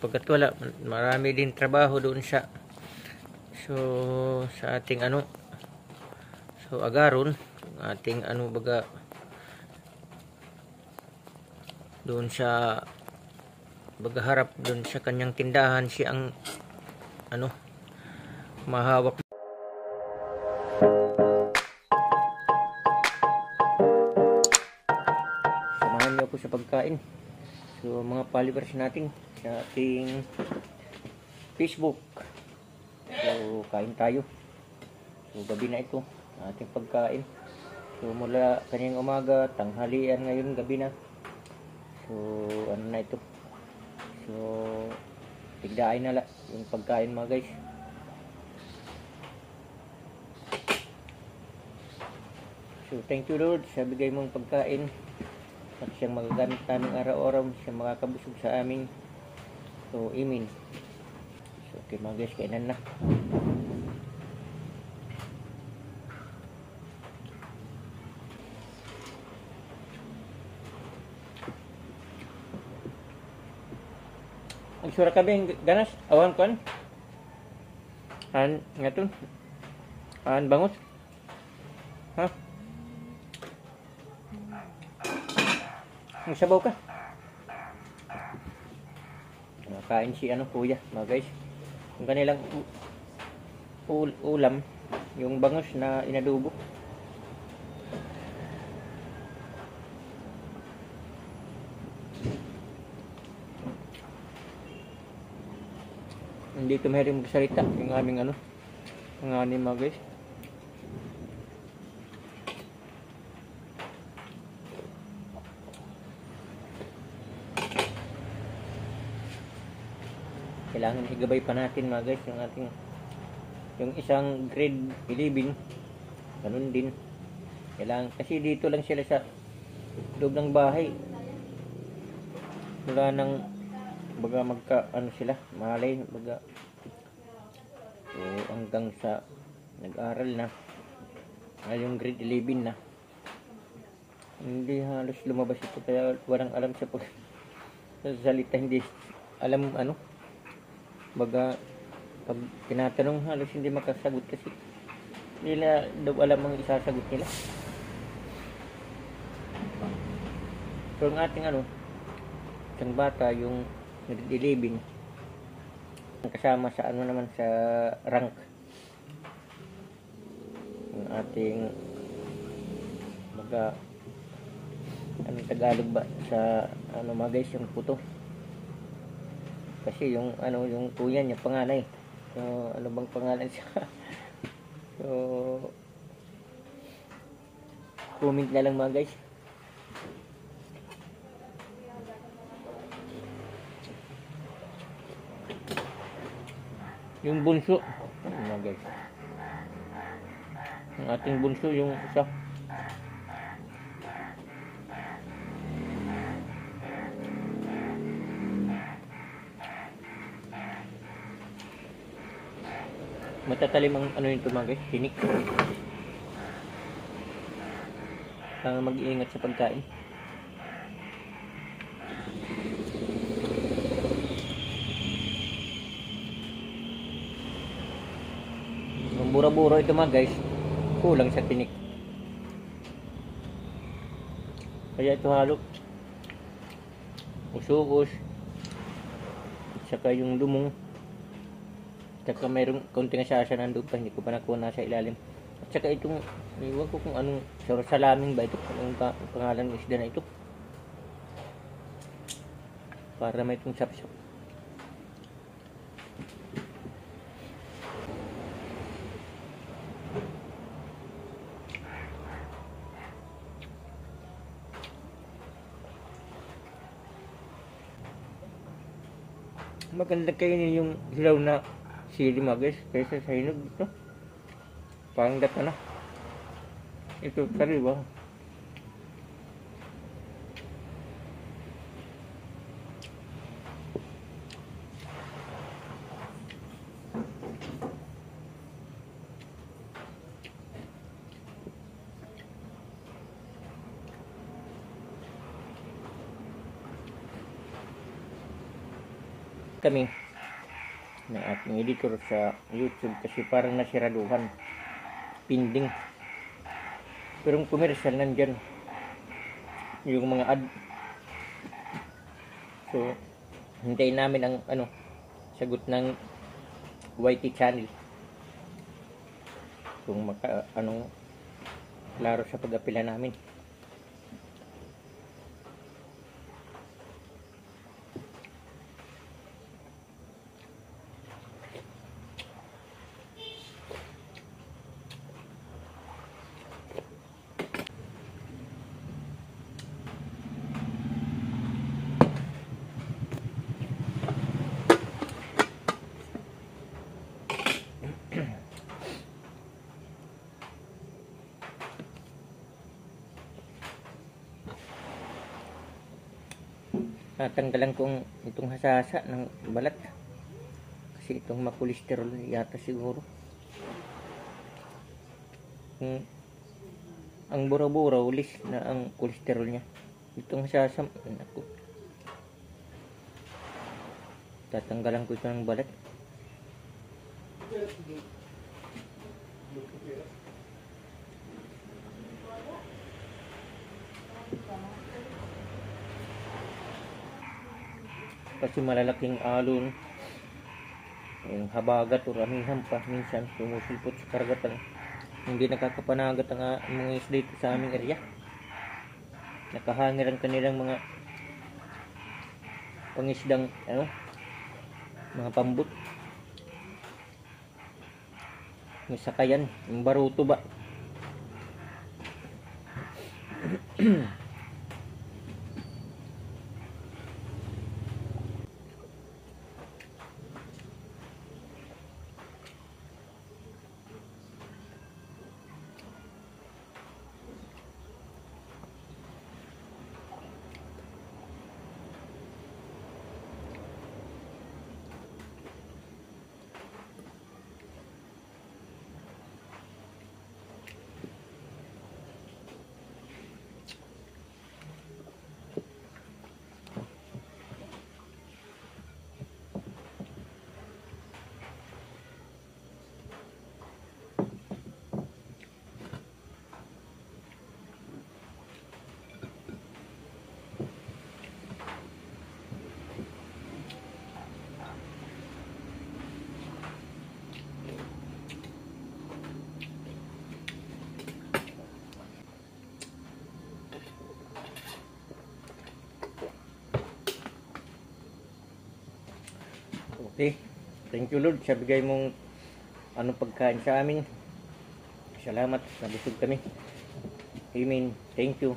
pagkat wala, marami din trabaho doon sa sa ating agaron, ating baga doon sa harap doon sa kanyang tindahan, siya ang mahawak. Samahan niyo ako sa pagkain. So mga followers natin sa ating Facebook, so kain tayo. So gabi na ito ating pagkain. So mula kanyang umaga, tanghalian, ngayon gabi na. So ano na ito, so tigdaay na yung pagkain mga guys. So thank you Lord sa bigay mong pagkain at siyang magagamit namin araw-araw, siyang makakabusog sa amin. So amen. So okay mga guys, kainan na. Ang sura kami ganas awan kon ngaton bangus ha, ang sabaw ka kain si kuya mga guys, yung kanilang ulam, yung bangus na inadubo. Hindi ito mahiring magsalita yung aming ang aming mga guys. Kailangan igabay pa natin mga guys yung ating isang grade 11, ganun din kailangan, kasi dito lang sila sa loob ng bahay, wala nang baga sila malay baga. So hanggang sa nag-aral na yung grade 11 na, hindi halos lumabas ito, kaya walang alam sa salita, hindi alam baga pag tinatanong halos hindi makasagot kasi nila daw alam ang isasagot nila. So ang ating isang bata, yung grade 11, kasama sa naman sa rank, yung ating baga Tagalog ba sa mga guys, yung puto, kasi yung yung kuya niya panganay, so bang pangalan siya so comment na lang mga guys. Yung bunso mga guys, ang ating bunso, yung isa, matatalim ang ito mga guys, tinik. Mag-iingat sa pagkain. Ang bura-bura ito mga guys, kulang sa tinik, kaya ito halo usukos at saka yung dumong, saka mayroong konting asasa nandun pa, hindi ko pa nakuha na sa ilalim. At saka itong, iwan ko kung anong salaming ba ito, anong pangalan ng isda na ito, para may itong sapsap. Maganda kainin yung hilaw na sili mga guys, kaysa sa hinog ito. Parang gata na. Ito sariwa. kami ng ating editor sa YouTube kasi parang nasiraduhan. Pending. Pero yung commercial nandyan. Yung mga ad. So, hintayin namin ang sagot ng YT channel. Kung klaro sa pag-apila namin. Tanggalan kong itong hasasa ng balat kasi itong makolesterol yata siguro. Ang bura-bura ulis na ang kolesterol niya. Itong hasasa, ako, tatanggalan ko ito ng balat. Kasi malalaking alon, yung habagat o ramihan pa, minsan sumusulpot sa karagatan. Hindi nakakapanagat ang mga isda dito sa aming area. Nakahangir ang kanilang mga pangisdang mga pambut. Yung sakayan, yung baruto ba. Okay. Thank you Lord sa bigay mong pagkain sa amin. Salamat, nabusog kami. Amen. Thank you.